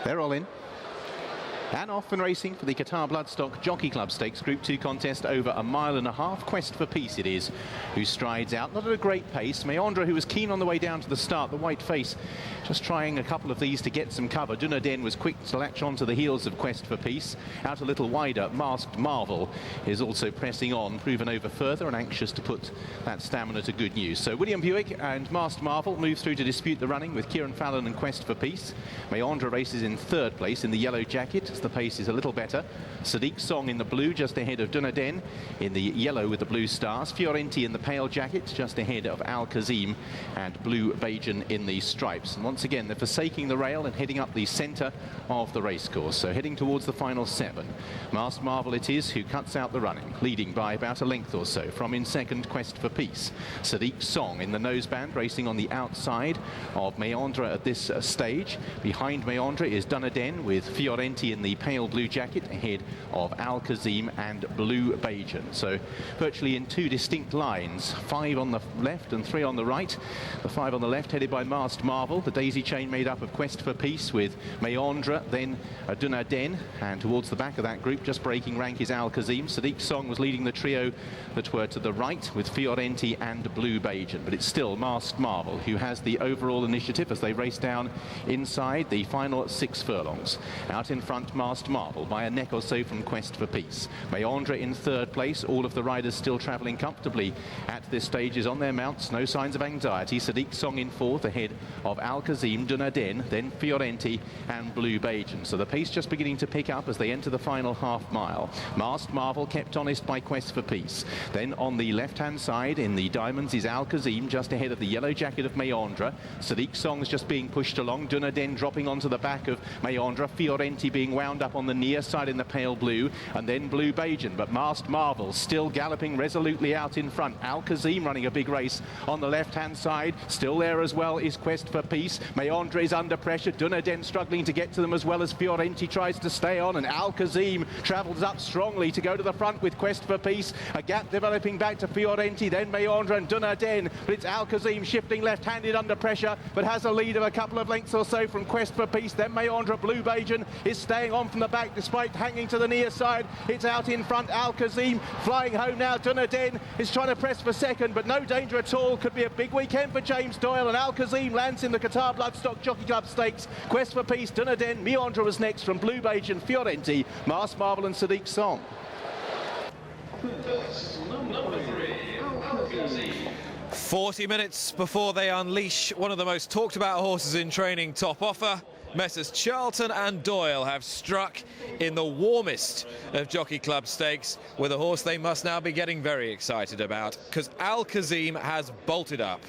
They're all in. And off and racing for the Qatar Bloodstock Jockey Club Stakes Group 2 contest over a mile and a half. Quest for Peace it is, who strides out, not at a great pace. Meandra, who was keen on the way down to the start, the white face, just trying a couple of these to get some cover. Dunaden was quick to latch onto the heels of Quest for Peace. Out a little wider, Masked Marvel is also pressing on, proven over further and anxious to put that stamina to good use. So William Buick and Masked Marvel move through to dispute the running with Kieran Fallon and Quest for Peace. Meandra races in third place in the yellow jacket, as the pace is a little better. Sadiq Song in the blue, just ahead of Dunaden in the yellow with the blue stars. Fiorenti in the pale jacket, just ahead of Al Kazeem, and Blue Bajan in the stripes. And once again, they're forsaking the rail and heading up the centre of the racecourse, so heading towards the final 7. Masked Marvel it is who cuts out the running, leading by about a length or so. From in second, Quest for Peace. Sadiq Song in the noseband, racing on the outside of Meandra at this stage. Behind Meandra is Dunaden with Fiorenti in the pale blue jacket, ahead of Al Kazeem and Blue Bajan. So virtually in 2 distinct lines, 5 on the left and 3 on the right. The 5 on the left headed by Masked Marvel, the daisy chain made up of Quest for Peace with Meandra, then Dunaden, and towards the back of that group, just breaking rank, is Al Kazeem. Sadiq Song was leading the trio that were to the right with Fiorenti and Blue Bajan, but it's still Masked Marvel who has the overall initiative as they race down inside the final 6 furlongs. Out in front, Masked Marvel by a neck or so from Quest for Peace. Meandra in third place, all of the riders still travelling comfortably at this stage is on their mounts, no signs of anxiety. Sadiq Song in fourth, ahead of Al Kazeem, Dunaden, then Fiorenti and Blue Bajan. So the pace just beginning to pick up as they enter the final half mile. Masked Marvel kept honest by Quest for Peace. Then on the left-hand side in the diamonds is Al Kazeem, just ahead of the yellow jacket of Meandra. Sadiq Song's just being pushed along, Dunaden dropping onto the back of Meandra, Fiorenti being wound up on the near side in the pale blue, and then Blue Bajan. But Masked Marvel still galloping resolutely out in front. Al Kazeem running a big race on the left-hand side. Still there as well is Quest for Peace. Meandra is under pressure. Dunaden struggling to get to them, as well as Fiorenti tries to stay on, and Al Kazeem travels up strongly to go to the front with Quest for Peace. A gap developing back to Fiorenti, then Meandra and Dunaden, but it's Al Kazeem shifting left-handed under pressure, but has a lead of a couple of lengths or so from Quest for Peace. Then Meandra. Blue Bajan is staying on from the back despite hanging to the near side. It's out in front, Al Kazeem flying home now. Dunaden is trying to press for second, but no danger at all. Could be a big weekend for James Doyle, and Al Kazeem lands in the Qatar Bloodstock Jockey Club Stakes. Quest for Peace, Dunaden, Meandra was next from Blue Bajan, Fiorenti, Masked Marvel and Sadiq Song. Number 3, Al Kazeem. 40 minutes before they unleash one of the most talked about horses in training, Top Offer. Messrs Charlton and Doyle have struck in the warmest of Jockey Club Stakes with a horse they must now be getting very excited about, because Al Kazeem has bolted up.